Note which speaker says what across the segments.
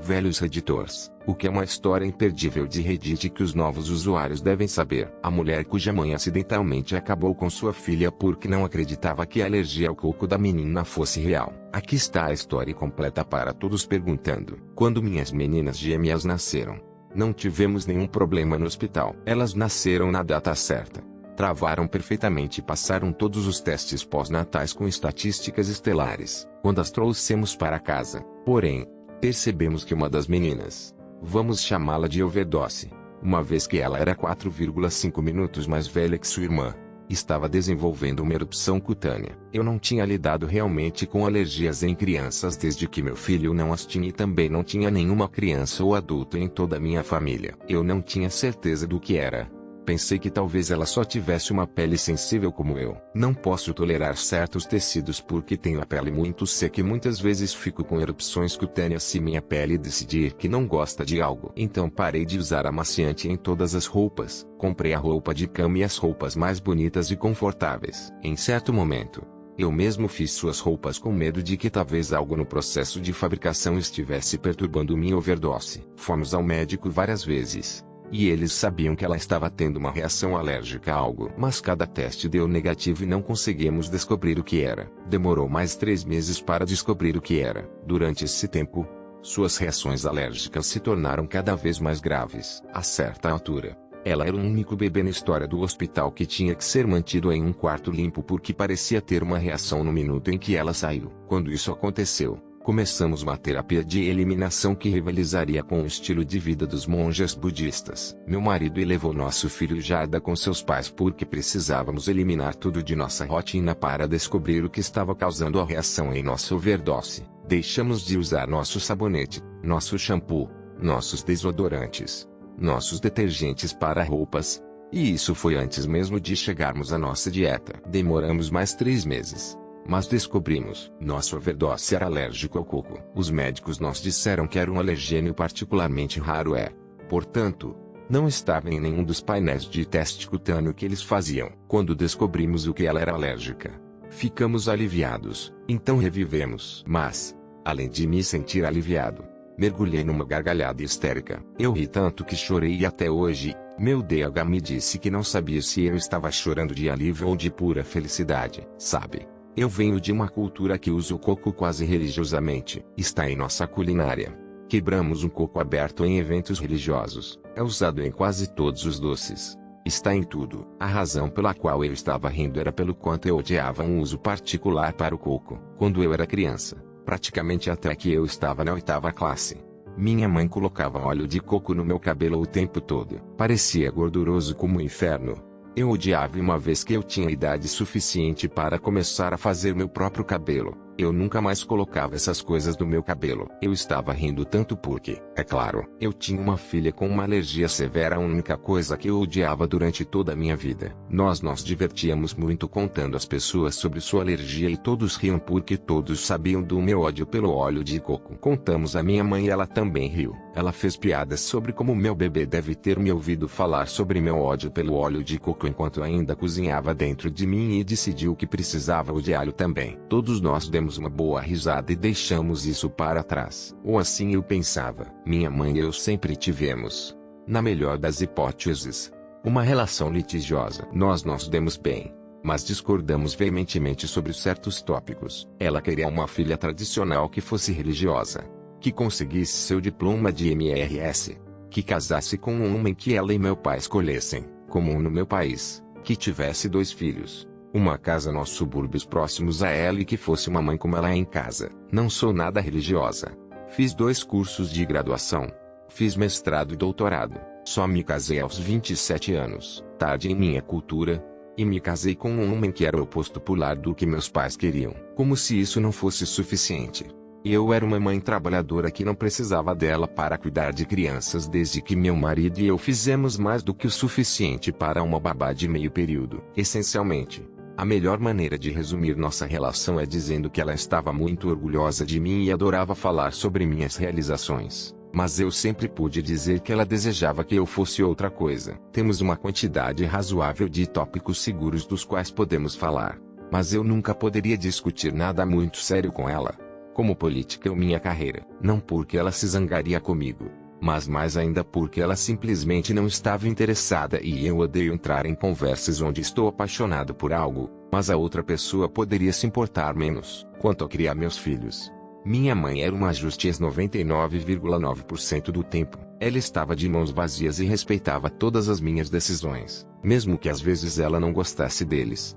Speaker 1: velhos Redditors, o que é uma história imperdível de Reddit que os novos usuários devem saber. A mulher cuja mãe acidentalmente acabou com sua filha porque não acreditava que a alergia ao coco da menina fosse real. Aqui está a história completa para todos perguntando: quando minhas meninas gêmeas nasceram, não tivemos nenhum problema no hospital. Elas nasceram na data certa. Travaram perfeitamente e passaram todos os testes pós-natais com estatísticas estelares. Quando as trouxemos para casa, porém, percebemos que uma das meninas, vamos chamá-la de overdose, uma vez que ela era 4,5 minutos mais velha que sua irmã, estava desenvolvendo uma erupção cutânea. Eu não tinha lidado realmente com alergias em crianças desde que meu filho não as tinha e também não tinha nenhuma criança ou adulto em toda a minha família. Eu não tinha certeza do que era. Pensei que talvez ela só tivesse uma pele sensível como eu. Não posso tolerar certos tecidos porque tenho a pele muito seca e muitas vezes fico com erupções cutâneas se minha pele decidir que não gosta de algo. Então parei de usar amaciante em todas as roupas. Comprei a roupa de cama e as roupas mais bonitas e confortáveis. Em certo momento, eu mesmo fiz suas roupas com medo de que talvez algo no processo de fabricação estivesse perturbando minha overdose. Fomos ao médico várias vezes. E eles sabiam que ela estava tendo uma reação alérgica a algo. Mas cada teste deu negativo e não conseguimos descobrir o que era. Demorou mais 3 meses para descobrir o que era. Durante esse tempo, suas reações alérgicas se tornaram cada vez mais graves. A certa altura, ela era o único bebê na história do hospital que tinha que ser mantido em um quarto limpo porque parecia ter uma reação no minuto em que ela saiu. Quando isso aconteceu, começamos uma terapia de eliminação que rivalizaria com o estilo de vida dos monges budistas. Meu marido levou nosso filho Jarda com seus pais porque precisávamos eliminar tudo de nossa rotina para descobrir o que estava causando a reação em nossa overdose. Deixamos de usar nosso sabonete, nosso shampoo, nossos desodorantes, nossos detergentes para roupas. E isso foi antes mesmo de chegarmos à nossa dieta. Demoramos mais 3 meses. Mas descobrimos, nossa overdose era alérgico ao coco. Os médicos nos disseram que era um alergênio particularmente raro portanto, não estava em nenhum dos painéis de teste cutâneo que eles faziam. Quando descobrimos o que ela era alérgica, ficamos aliviados, então revivemos. Mas, além de me sentir aliviado, mergulhei numa gargalhada histérica. Eu ri tanto que chorei e até hoje, meu DH me disse que não sabia se eu estava chorando de alívio ou de pura felicidade. Sabe? Eu venho de uma cultura que usa o coco quase religiosamente. Está em nossa culinária. Quebramos um coco aberto em eventos religiosos. É usado em quase todos os doces. Está em tudo. A razão pela qual eu estava rindo era pelo quanto eu odiava um uso particular para o coco. Quando eu era criança, praticamente até que eu estava na 8ª classe, minha mãe colocava óleo de coco no meu cabelo o tempo todo. Parecia gorduroso como o inferno. Eu odiava e uma vez que eu tinha idade suficiente para começar a fazer meu próprio cabelo, eu nunca mais colocava essas coisas no meu cabelo. Eu estava rindo tanto porque, é claro, eu tinha uma filha com uma alergia severa, a única coisa que eu odiava durante toda a minha vida. Nós nos divertíamos muito contando às pessoas sobre sua alergia e todos riam porque todos sabiam do meu ódio pelo óleo de coco. Contamos à minha mãe e ela também riu. Ela fez piadas sobre como meu bebê deve ter me ouvido falar sobre meu ódio pelo óleo de coco enquanto ainda cozinhava dentro de mim e decidiu que precisava odiá-lo também. Todos nós demos uma boa risada e deixamos isso para trás. Ou assim eu pensava. Minha mãe e eu sempre tivemos, na melhor das hipóteses, uma relação litigiosa. Nós nos demos bem, mas discordamos veementemente sobre certos tópicos. Ela queria uma filha tradicional que fosse religiosa, que conseguisse seu diploma de MRS, que casasse com um homem que ela e meu pai escolhessem, comum no meu país, que tivesse 2 filhos, uma casa nos subúrbios próximos a ela e que fosse uma mãe como ela é em casa. Não sou nada religiosa. Fiz 2 cursos de graduação. Fiz mestrado e doutorado. Só me casei aos 27 anos, tarde em minha cultura, e me casei com um homem que era o oposto polar do que meus pais queriam. Como se isso não fosse suficiente. Eu era uma mãe trabalhadora que não precisava dela para cuidar de crianças desde que meu marido e eu fizemos mais do que o suficiente para uma babá de meio período. Essencialmente, a melhor maneira de resumir nossa relação é dizendo que ela estava muito orgulhosa de mim e adorava falar sobre minhas realizações. Mas eu sempre pude dizer que ela desejava que eu fosse outra coisa. Temos uma quantidade razoável de tópicos seguros dos quais podemos falar. Mas eu nunca poderia discutir nada muito sério com ela. como política ou minha carreira. Não porque ela se zangaria comigo, mas mais ainda porque ela simplesmente não estava interessada, e eu odeio entrar em conversas onde estou apaixonado por algo, mas a outra pessoa poderia se importar menos. Quanto a criar meus filhos, minha mãe era uma justiça 99,9% do tempo. Ela estava de mãos vazias e respeitava todas as minhas decisões, mesmo que às vezes ela não gostasse deles.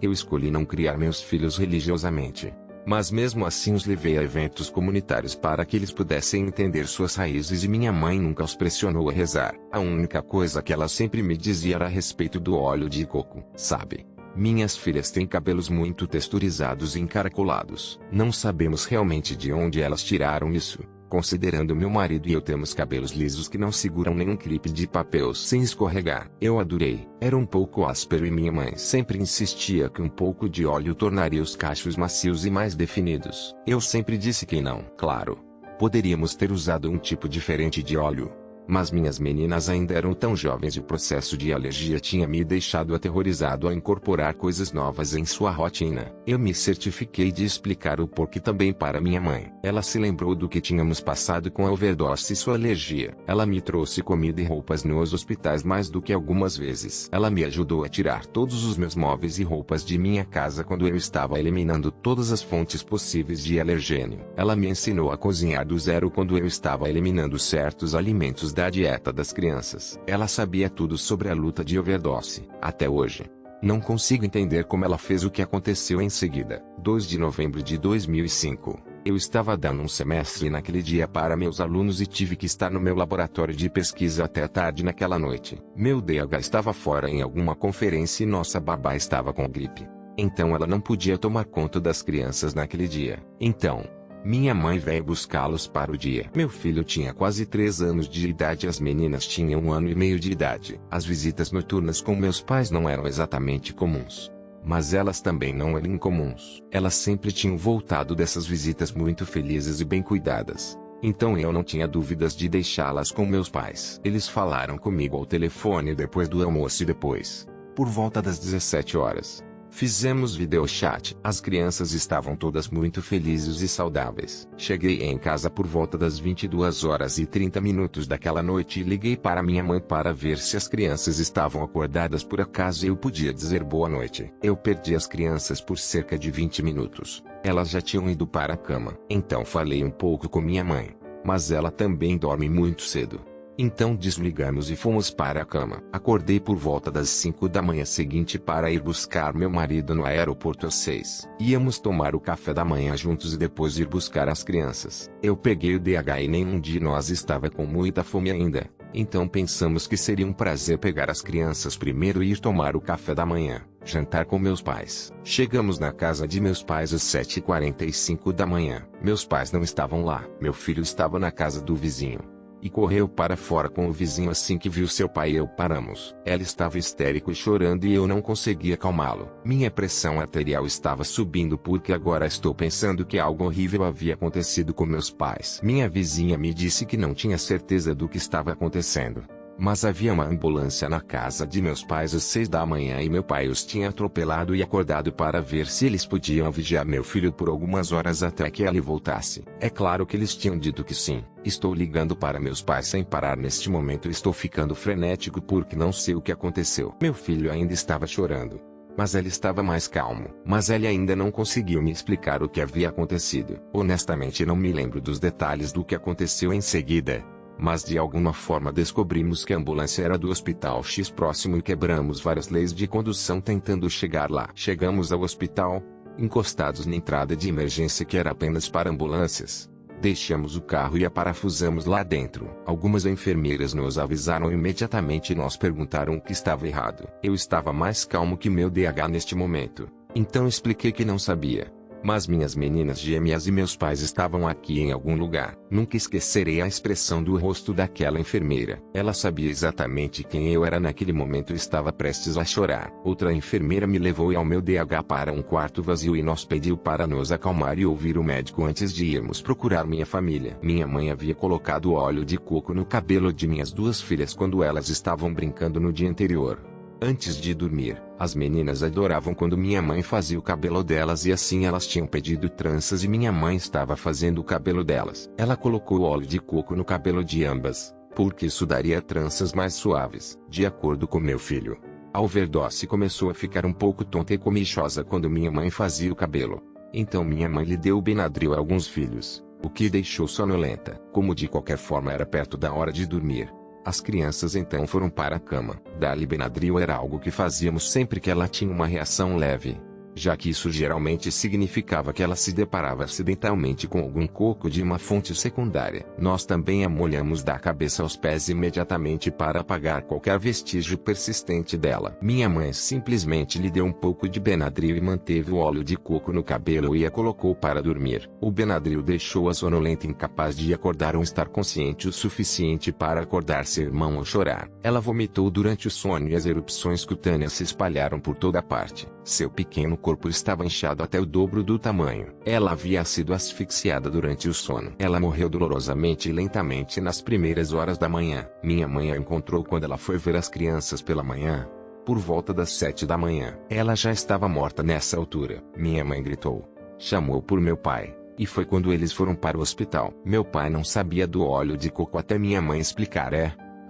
Speaker 1: Eu escolhi não criar meus filhos religiosamente, mas mesmo assim os levei a eventos comunitários para que eles pudessem entender suas raízes, e minha mãe nunca os pressionou a rezar. A única coisa que ela sempre me dizia era a respeito do óleo de coco. Sabe? Minhas filhas têm cabelos muito texturizados e encaracolados. Não sabemos realmente de onde elas tiraram isso, considerando meu marido e eu temos cabelos lisos que não seguram nenhum clipe de papel sem escorregar. Eu adorei. Era um pouco áspero e minha mãe sempre insistia que um pouco de óleo tornaria os cachos macios e mais definidos. Eu sempre disse que não. Claro, poderíamos ter usado um tipo diferente de óleo, mas minhas meninas ainda eram tão jovens e o processo de alergia tinha me deixado aterrorizado a incorporar coisas novas em sua rotina. Eu me certifiquei de explicar o porquê também para minha mãe. Ela se lembrou do que tínhamos passado com a overdose e sua alergia. Ela me trouxe comida e roupas nos hospitais mais do que algumas vezes. Ela me ajudou a tirar todos os meus móveis e roupas de minha casa quando eu estava eliminando todas as fontes possíveis de alergênio. Ela me ensinou a cozinhar do zero quando eu estava eliminando certos alimentos da dieta das crianças. Ela sabia tudo sobre a luta de overdose. Até hoje, não consigo entender como ela fez o que aconteceu em seguida. 2 de novembro de 2005. Eu estava dando um semestre naquele dia para meus alunos e tive que estar no meu laboratório de pesquisa até tarde naquela noite. Meu DH estava fora em alguma conferência e nossa babá estava com gripe. Então ela não podia tomar conta das crianças naquele dia. Então, minha mãe veio buscá-los para o dia. Meu filho tinha quase 3 anos de idade e as meninas tinham 1 ano e meio de idade. As visitas noturnas com meus pais não eram exatamente comuns, mas elas também não eram incomuns. Elas sempre tinham voltado dessas visitas muito felizes e bem cuidadas. Então eu não tinha dúvidas de deixá-las com meus pais. Eles falaram comigo ao telefone depois do almoço e depois, por volta das 17 horas, fizemos videochat. As crianças estavam todas muito felizes e saudáveis. Cheguei em casa por volta das 22h30 daquela noite e liguei para minha mãe para ver se as crianças estavam acordadas por acaso e eu podia dizer boa noite. Eu perdi as crianças por cerca de 20 minutos. Elas já tinham ido para a cama. Então falei um pouco com minha mãe, mas ela também dorme muito cedo. Então desligamos e fomos para a cama. Acordei por volta das 5 da manhã seguinte para ir buscar meu marido no aeroporto às 6. Íamos tomar o café da manhã juntos e depois ir buscar as crianças. Eu peguei o DH e nenhum de nós estava com muita fome ainda. Então pensamos que seria um prazer pegar as crianças primeiro e ir tomar o café da manhã, jantar com meus pais. Chegamos na casa de meus pais às 7h45 da manhã. Meus pais não estavam lá. Meu filho estava na casa do vizinho e correu para fora com o vizinho assim que viu seu pai e eu paramos. Ela estava histérico e chorando e eu não conseguia acalmá-lo. Minha pressão arterial estava subindo porque agora estou pensando que algo horrível havia acontecido com meus pais. Minha vizinha me disse que não tinha certeza do que estava acontecendo, mas havia uma ambulância na casa de meus pais às 6 da manhã e meu pai os tinha atropelado e acordado para ver se eles podiam vigiar meu filho por algumas horas até que ele voltasse. É claro que eles tinham dito que sim. Estou ligando para meus pais sem parar neste momento e estou ficando frenético porque não sei o que aconteceu. Meu filho ainda estava chorando, mas ele estava mais calmo. Mas ele ainda não conseguiu me explicar o que havia acontecido. Honestamente não me lembro dos detalhes do que aconteceu em seguida, mas de alguma forma descobrimos que a ambulância era do hospital X próximo e quebramos várias leis de condução tentando chegar lá. Chegamos ao hospital, encostados na entrada de emergência que era apenas para ambulâncias. Deixamos o carro e a parafusamos lá dentro. Algumas enfermeiras nos avisaram imediatamente e nos perguntaram o que estava errado. Eu estava mais calmo que meu DH neste momento, então expliquei que não sabia. Mas minhas meninas gêmeas e meus pais estavam aqui em algum lugar. Nunca esquecerei a expressão do rosto daquela enfermeira. Ela sabia exatamente quem eu era naquele momento e estava prestes a chorar. Outra enfermeira me levou ao meu DH para um quarto vazio e nos pediu para nos acalmar e ouvir o médico antes de irmos procurar minha família. Minha mãe havia colocado óleo de coco no cabelo de minhas 2 filhas quando elas estavam brincando no dia anterior. Antes de dormir, as meninas adoravam quando minha mãe fazia o cabelo delas e assim elas tinham pedido tranças e minha mãe estava fazendo o cabelo delas. Ela colocou óleo de coco no cabelo de ambas, porque isso daria tranças mais suaves. De acordo com meu filho, a overdose começou a ficar um pouco tonta e comichosa quando minha mãe fazia o cabelo. Então minha mãe lhe deu o Benadryl a alguns filhos, o que deixou sonolenta. Como de qualquer forma era perto da hora de dormir, as crianças então foram para a cama. Dar-lhe Benadryl era algo que fazíamos sempre que ela tinha uma reação leve, já que isso geralmente significava que ela se deparava acidentalmente com algum coco de uma fonte secundária. Nós também a molhamos da cabeça aos pés imediatamente para apagar qualquer vestígio persistente dela. Minha mãe simplesmente lhe deu um pouco de Benadryl e manteve o óleo de coco no cabelo e a colocou para dormir. O Benadryl deixou-a sonolenta, incapaz de acordar ou estar consciente o suficiente para acordar seu irmão ou chorar. Ela vomitou durante o sono e as erupções cutâneas se espalharam por toda parte. Seu pequeno corpo estava inchado até o dobro do tamanho. Ela havia sido asfixiada durante o sono. Ela morreu dolorosamente e lentamente nas primeiras horas da manhã. Minha mãe a encontrou quando ela foi ver as crianças pela manhã, por volta das 7 da manhã. Ela já estava morta nessa altura. Minha mãe gritou, chamou por meu pai, e foi quando eles foram para o hospital. Meu pai não sabia do óleo de coco até minha mãe explicar.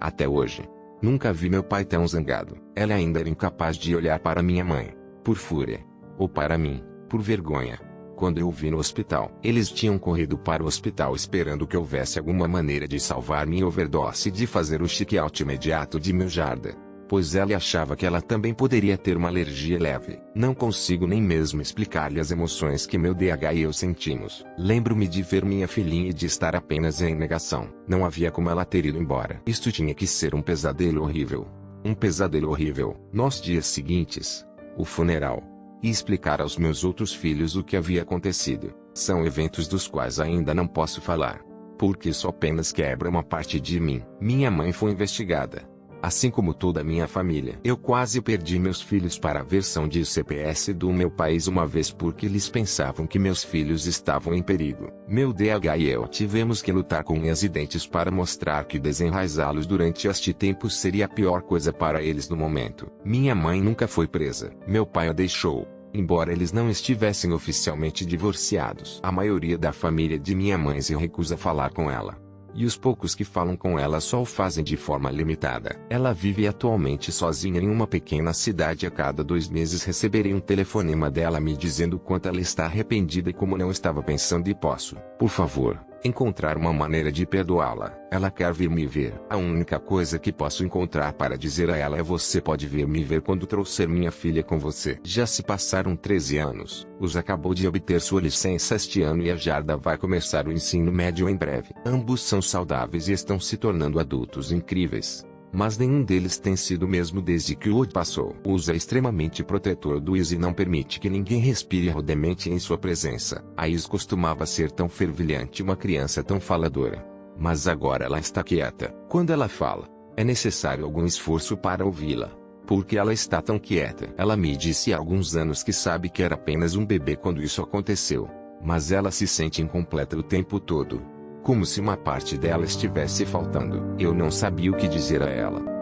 Speaker 1: Até hoje, nunca vi meu pai tão zangado. Ela ainda era incapaz de olhar para minha mãe, por fúria, ou para mim, por vergonha. Quando eu o vi no hospital, eles tinham corrido para o hospital esperando que houvesse alguma maneira de salvar minha overdose e de fazer o check-out imediato de meu jarda, pois ela achava que ela também poderia ter uma alergia leve. Não consigo nem mesmo explicar-lhe as emoções que meu DH e eu sentimos. Lembro-me de ver minha filhinha e de estar apenas em negação. Não havia como ela ter ido embora. Isto tinha que ser um pesadelo horrível. Um pesadelo horrível. Nos dias seguintes, o funeral, e explicar aos meus outros filhos o que havia acontecido, são eventos dos quais ainda não posso falar, porque isso apenas quebra uma parte de mim. Minha mãe foi investigada, assim como toda a minha família. Eu quase perdi meus filhos para a versão de CPS do meu país uma vez porque eles pensavam que meus filhos estavam em perigo. Meu DH e eu tivemos que lutar com unhas e dentes para mostrar que desenraizá-los durante este tempo seria a pior coisa para eles no momento. Minha mãe nunca foi presa. Meu pai a deixou, embora eles não estivessem oficialmente divorciados. A maioria da família de minha mãe se recusa a falar com ela, e os poucos que falam com ela só o fazem de forma limitada. Ela vive atualmente sozinha em uma pequena cidade. A cada 2 meses receberei um telefonema dela me dizendo quanto ela está arrependida e como não estava pensando e posso, por favor, encontrar uma maneira de perdoá-la. Ela quer vir me ver. A única coisa que posso encontrar para dizer a ela é: você pode vir me ver quando trouxer minha filha com você. Já se passaram 13 anos. Us acabou de obter sua licença este ano e a Jarda vai começar o ensino médio em breve. Ambos são saudáveis e estão se tornando adultos incríveis, mas nenhum deles tem sido o mesmo desde que o Wood passou. Us é extremamente protetor do Is e não permite que ninguém respire arduamente em sua presença. A Is costumava ser tão fervilhante, uma criança tão faladora, mas agora ela está quieta. Quando ela fala, é necessário algum esforço para ouvi-la, porque ela está tão quieta. Ela me disse há alguns anos que sabe que era apenas um bebê quando isso aconteceu, mas ela se sente incompleta o tempo todo, como se uma parte dela estivesse faltando. Eu não sabia o que dizer a ela.